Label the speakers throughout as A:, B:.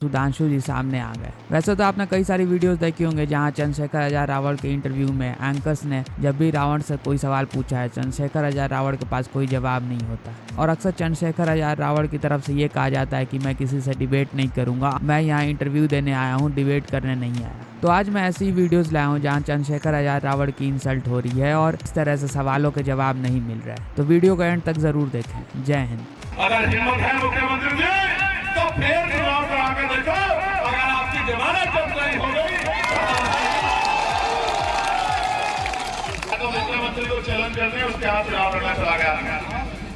A: सुधांशु जी सामने आ गए। वैसे तो आपने कई सारी वीडियोस देखी होंगे जहां चंद्रशेखर आजाद रावण के इंटरव्यू में एंकर्स ने जब भी रावण से कोई सवाल पूछा है, चंद्रशेखर आजाद रावण के पास कोई जवाब नहीं होता और अक्सर चंद्रशेखर आजाद रावण की तरफ से ये कहा जाता है कि मैं किसी से डिबेट नहीं करूंगा, मैं यहाँ इंटरव्यू देने आया हूँ, डिबेट करने नहीं आया। तो आज मैं ऐसी ही वीडियोस लाया हूँ जहाँ चंद्रशेखर आजाद रावण की इंसल्ट हो रही है और इस तरह से सवालों के जवाब नहीं मिल रहा है। तो वीडियो को एंड तक जरूर देखें। जय हिंद।
B: अगर हिम्मत है मुख्यमंत्री जी तो फिर चुनाव करा के देखो, अगर आपकी जमानत जब्त नहीं हो गई तो मुख्यमंत्री को चैलेंज करने उसके हाथ चुनाव लड़ना चला गया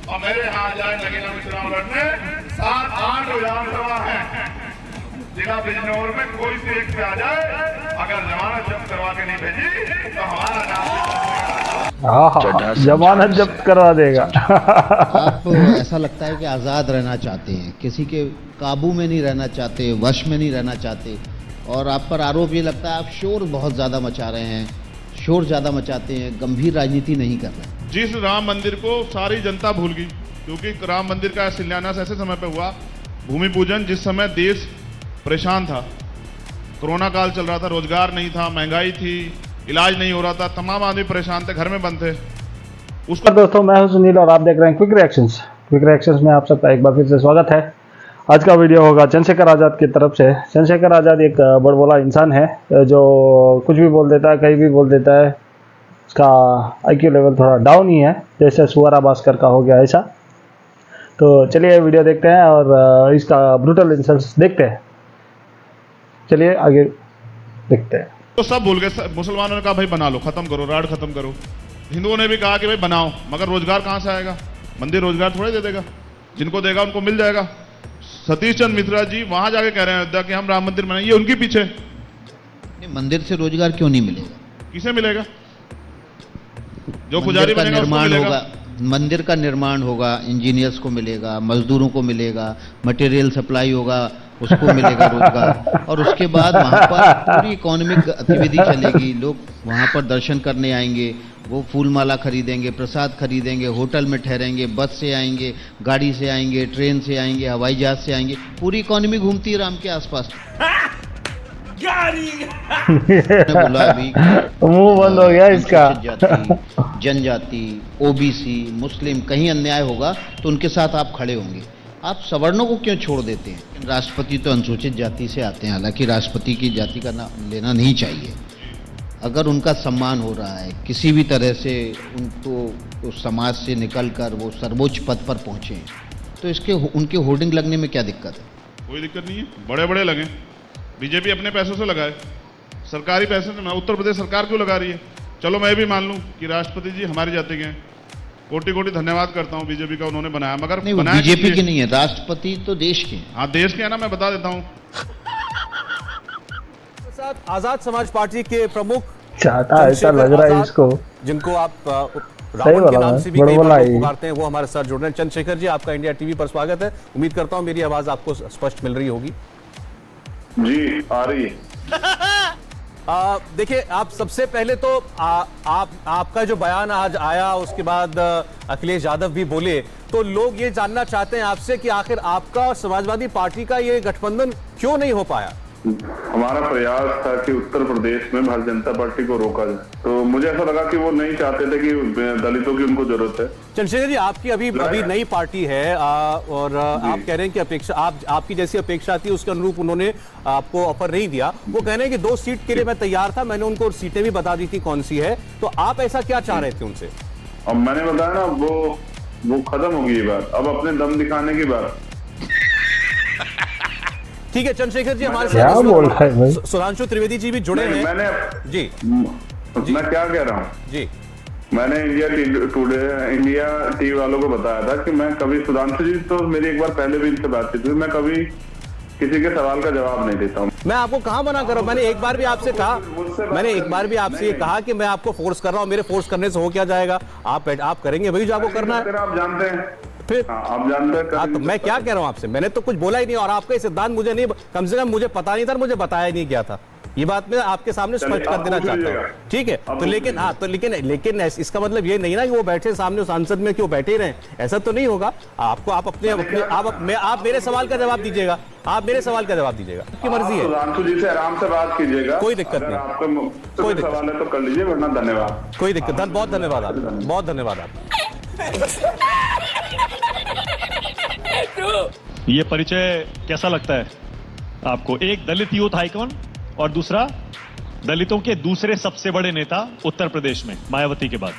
B: और मेरे हाथ जाए लगेगा चुनाव लड़ने। 7-8 विधानसभा है, जिला बिजनौर में कोई से एक से आ जाए, अगर जमानत जब्त करवा के नहीं भेजी तो हमारा नाम
C: जमानत जब्त करवा देगा।
D: आप ऐसा लगता है कि आज़ाद रहना चाहते हैं, किसी के काबू में नहीं रहना चाहते, वश में नहीं रहना चाहते, और आप पर आरोप ये लगता है आप शोर बहुत ज़्यादा मचा रहे हैं, शोर ज़्यादा मचाते हैं, गंभीर राजनीति नहीं कर रहे।
E: जिस राम मंदिर को सारी जनता भूल गई, क्योंकि राम मंदिर का शिलान्यास ऐसे समय पे हुआ, भूमि पूजन जिस समय देश परेशान था, कोरोना काल चल रहा था, रोजगार नहीं था, महंगाई थी, इलाज नहीं हो रहा था, तमाम आदमी परेशान थे, घर में बंद थे।
C: उसको दोस्तों, मैं हूं सुनील और आप देख रहे हैं क्विक रिएक्शंस में आप सबका एक बार फिर से स्वागत है। आज का वीडियो होगा चंद्रशेखर आज़ाद की तरफ से। चंद्रशेखर आज़ाद एक बड़बोला इंसान है जो कुछ भी बोल देता है, कहीं भी बोल देता है। उसका IQ लेवल थोड़ा डाउन ही है, जैसे सुअरा भास्कर का हो गया ऐसा। तो चलिए वीडियो देखते हैं और इसका ब्रूटल इंसल्ट्स देखते हैं। चलिए आगे देखते हैं।
E: तो सब भूल गए, मुसलमानों ने कहा भाई बना लो, खत्म करो, राड खत्म करो। हिंदुओं ने भी कहा कि भाई बनाओ, मगर रोजगार कहाँ से आएगा? मंदिर रोजगार थोड़े दे देगा, जिनको देगा उनको मिल जाएगा। सतीश चंद्र मिश्रा जी वहां जाके कह रहे हैं अयोध्या कि हम राम मंदिर बनाएंगे, उनके पीछे।
D: मंदिर से रोजगार क्यों नहीं मिलेगा?
E: किसे मिलेगा? जो पुजारी बनेगा उसको मिलेगा।
D: मंदिर का निर्माण होगा, इंजीनियर्स को मिलेगा, मजदूरों को मिलेगा, मटेरियल सप्लाई होगा, उसको मिलेगा रोजगार, और उसके बाद वहाँ पर पूरी इकोनॉमिक गतिविधि चलेगी। लोग वहाँ पर दर्शन करने आएंगे, वो फूल माला खरीदेंगे, प्रसाद खरीदेंगे, होटल में ठहरेंगे, बस से आएंगे, गाड़ी से आएंगे, ट्रेन से आएंगे, हवाई जहाज से आएंगे, पूरी इकोनॉमी घूमती है राम के आसपास। बोला अभी
C: मुंह बंद हो गया इसका।
D: जनजाति, OBC, मुस्लिम कहीं अन्याय होगा तो उनके साथ आप खड़े होंगे। आप सवर्णों को क्यों छोड़ देते हैं? राष्ट्रपति तो अनुसूचित जाति से आते हैं, हालांकि राष्ट्रपति की जाति का नाम लेना नहीं चाहिए। अगर उनका सम्मान हो रहा है किसी भी तरह से, उनको उस समाज से निकलकर वो सर्वोच्च पद पर पहुंचे, तो इसके उनके होर्डिंग लगने में क्या दिक्कत है?
E: कोई दिक्कत नहीं है, बड़े बड़े लगे। बीजेपी अपने पैसों से लगाए, सरकारी पैसे से। उत्तर प्रदेश सरकार क्यों लगा रही है? चलो मैं भी मान लूं कि राष्ट्रपति जी हमारी जाति के हैं, कोटि कोटि धन्यवाद करता हूं बीजेपी का, उन्होंने बनाया। मगर
D: नहीं, बीजेपी के नहीं है, राष्ट्रपति तो देश के हैं।
E: हाँ देश के है ना, मैं बता देता हूं।
F: आजाद समाज पार्टी के प्रमुख
C: चाहता ऐसा लग रहा है इसको,
F: जिनको आप रावण के नाम से भी कई बार पुकारते हैं, वो हमारे साथ जुड़ रहे हैं। चंद्रशेखर जी, आपका इंडिया टीवी पर स्वागत है। उम्मीद करता हूं मेरी आवाज आपको स्पष्ट मिल रही होगी।
B: जी आ रही है।
F: देखिए, आप सबसे पहले तो आपका जो बयान आज आया, उसके बाद अखिलेश यादव भी बोले, तो लोग ये जानना चाहते हैं आपसे कि आखिर आपका समाजवादी पार्टी का ये गठबंधन क्यों नहीं हो पाया?
B: हमारा प्रयास था कि उत्तर प्रदेश में भारतीय जनता पार्टी को रोका जाए, तो मुझे ऐसा लगा कि वो नहीं चाहते थे कि दलितों की उनको जरूरत है।
F: चंद्रशेखर जी, आपकी अभी नई पार्टी है और आप कह रहे हैं कि अपेक्षा आपकी जैसी अपेक्षा थी उसके अनुरूप उन्होंने आपको ऑफर नहीं दिया। वो कह रहे हैं कि 2 सीट के लिए मैं तैयार था, मैंने उनको सीटें भी बता दी थी कौन सी है, तो आप ऐसा क्या चाह रहे थे उनसे?
B: अब मैंने बताया ना, वो खत्म होगी ये बात, अब अपने दम दिखाने की बात।
F: ठीक है चंद्रशेखर जी, हमारे
C: क्या बोल रहा है भाई?
F: सुधांशु त्रिवेदी जी भी जुड़े हैं।
B: मैंने
F: जी
B: मैं क्या कह रहा हूँ
F: जी,
B: मैंने इंडिया टीवी वालों को बताया था कि मैं कभी, सुधांशु जी तो मेरी एक बार पहले भी इनसे बातचीत हुई, मैं कभी किसी के सवाल का जवाब नहीं देता हूँ।
F: मैं आपको कहाँ मना कर रहा हूँ? मैंने एक बार भी आपसे कहा, मैंने एक बार भी आपसे ये कहा कि मैं आपको फोर्स कर रहा हूँ। मेरे फोर्स करने से हो क्या जाएगा? आप करेंगे वही जो आपको करना है।
B: आप जानते हैं,
F: फिर
B: आप जानते हैं।
F: तो मैं क्या कह रहा हूँ आपसे? मैंने तो कुछ बोला ही नहीं, और आपका सिद्धांत मुझे नहीं, कम से कम मुझे पता नहीं था, मुझे बताया नहीं गया था। ये बात मैं आपके सामने स्पष्ट कर देना चाहता हूँ, ठीक है। तो लेकिन हाँ, तो लेकिन इसका मतलब ये नहीं ना कि वो बैठे सामने संसद में क्यों बैठे रहे, ऐसा तो नहीं होगा। आपको आप मेरे सवाल का जवाब दीजिएगा, आप मेरे सवाल का जवाब दीजिएगा, आपकी मर्जी है।
B: सुधांशु जी से आराम से बात कीजिएगा,
F: कोई दिक्कत नहीं,
B: आपका
F: कोई
B: सवाल है तो कर लीजिए, वरना धन्यवाद।
F: कोई दिक्कत, बहुत धन्यवाद आपका, बहुत धन्यवाद आपका।
G: ये परिचय कैसा लगता है आपको? एक दलित यूथ आइकॉन और दूसरा दलितों के दूसरे सबसे बड़े नेता उत्तर प्रदेश में मायावती के बाद।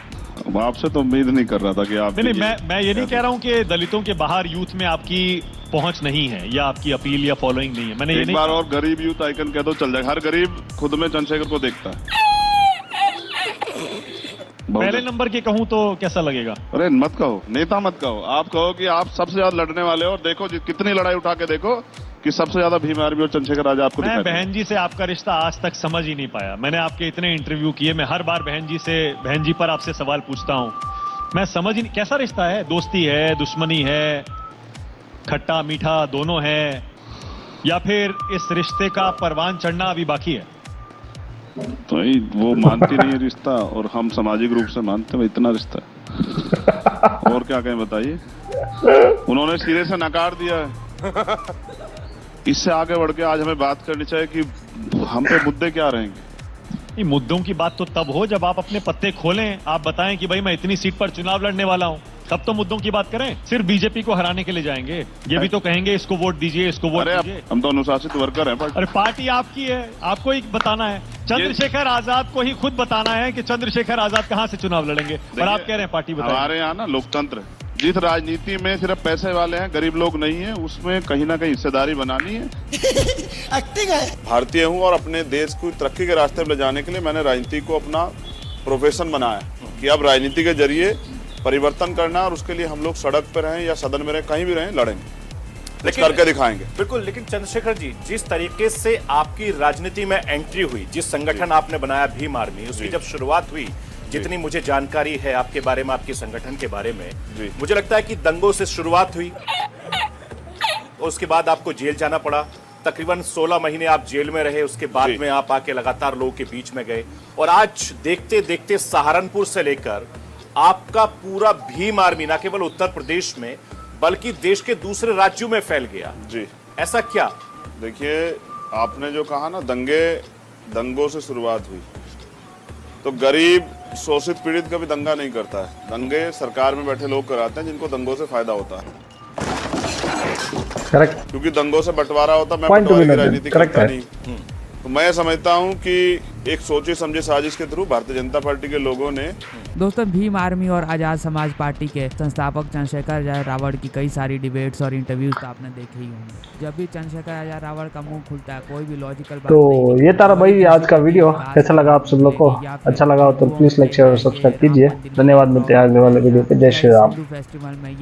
E: आपसे तो उम्मीद नहीं कर रहा था कि आप
G: नहीं, मैं ये नहीं कह रहा हूं कि दलितों के बाहर यूथ में आपकी पहुंच नहीं है या आपकी अपील या फॉलोइंग नहीं है। मैंने
E: एक बार और गरीब यूथ आइकन कह दो चल जाएगा। हर गरीब खुद में चंद्रशेखर को देखता है।
G: पहले नंबर के कहूं तो कैसा लगेगा?
E: अरे मत कहो, नेता मत कहो, आप कहो कि आप सबसे ज्यादा लड़ने वाले हो। और देखो कितनी लड़ाई उठा के देखो कि सबसे ज्यादा भीम आर्मी और चंद्रशेखर आजाद को।
G: मैं बहन जी से आपका रिश्ता आज तक समझ ही नहीं पाया। मैंने आपके इतने इंटरव्यू किए, मैं हर बार बहन जी पर आपसे सवाल पूछता हूं, मैं समझ ही नहीं कैसा रिश्ता है। दोस्ती है, दुश्मनी है, खट्टा मीठा दोनों है, या फिर इस रिश्ते का परवान चढ़ना अभी बाकी है?
E: तो वो मानती नहीं है रिश्ता और हम सामाजिक रूप से मानते हैं, इतना रिश्ता है। और क्या कहें बताइए, उन्होंने सिरे से नकार दिया है। इससे आगे बढ़ के आज हमें बात करनी चाहिए कि हम पे मुद्दे क्या रहेंगे।
G: मुद्दों की बात तो तब हो जब आप अपने पत्ते खोलें, आप बताएं कि भाई मैं इतनी सीट पर चुनाव लड़ने वाला हूं, तब तो मुद्दों की बात करें। सिर्फ बीजेपी को हराने के लिए जाएंगे, ये भी तो कहेंगे इसको वोट दीजिए, इसको वोट दीजिए।
E: हम तो अनुशासित वर्कर हैं।
G: अरे पार्टी आपकी है, आपको ही बताना है। चंद्रशेखर आजाद को ही खुद बताना है कि चंद्रशेखर आजाद कहां से चुनाव लड़ेंगे, और आप कह रहे हैं पार्टी बताएं।
E: हमारे यहाँ ना लोकतंत्र, जिस राजनीति में सिर्फ पैसे वाले हैं, गरीब लोग नहीं है, उसमें कहीं ना कहीं हिस्सेदारी बनानी है। भारतीय हूँ और अपने देश को तरक्की के रास्ते में ले जाने के लिए मैंने राजनीति को अपना प्रोफेशन बनाया कि अब राजनीति के जरिए परिवर्तन करना, और उसके लिए हम लोग सड़क पर रहें या सदन में रहें, कहीं भी रहें, लड़ेंगे, लेकिन करके दिखाएंगे।
H: बिल्कुल। लेकिन चंद्रशेखर जी, जिस तरीके से आपकी राजनीति में एंट्री हुई, जिस संगठन आपने बनाया भीम आर्मी, उसकी जब शुरुआत हुई, जितनी मुझे जानकारी है आपके बारे में, आपके संगठन के बारे में, मुझे लगता है कि दंगों से शुरुआत हुई, उसके बाद आपको जेल जाना पड़ा। तकरीबन 16 महीने आप जेल में रहे, उसके बाद में आप आके लगातार लोगों के बीच में गए, और आज देखते देखते सहारनपुर से लेकर आपका पूरा भीम आर्मी न केवल उत्तर प्रदेश में बल्कि देश के दूसरे राज्यों में फैल गया।
E: जी,
H: ऐसा क्या?
E: देखिए, आपने जो कहा ना, दंगों से शुरुआत हुई, तो गरीब शोषित पीड़ित कभी दंगा नहीं करता है। दंगे सरकार में बैठे लोग कराते हैं जिनको दंगों से फायदा होता है।
C: करेक्ट,
E: क्योंकि दंगों से बंटवारा होता, मैं
C: Point to be
E: बंटवारे की
C: noted.
E: राजनीति
C: Correct
E: करता
C: है।
E: नहीं। तो मैं समझता हूं कि एक सोची समझी साजिश के थ्रू भारतीय जनता पार्टी के लोगों ने।
A: दोस्तों, भीम आर्मी और आज़ाद समाज पार्टी के संस्थापक चंद्रशेखर आजाद रावण की कई सारी डिबेट्स और इंटरव्यूज तो आपने देखे ही होंगे। जब भी चंद्रशेखर आजाद रावण का मुंह खुलता है, कोई भी लॉजिकल बात
C: तो ये तारा भाई आज का वीडियो कैसा लगा आप सब लोग को? अच्छा लगा हो तो प्लीज लाइक शेयर और सब्सक्राइब कीजिए। धन्यवाद, मिलते हैं अगले वाले वीडियो पे। जय श्री राम।
A: फेस्टिवल में ये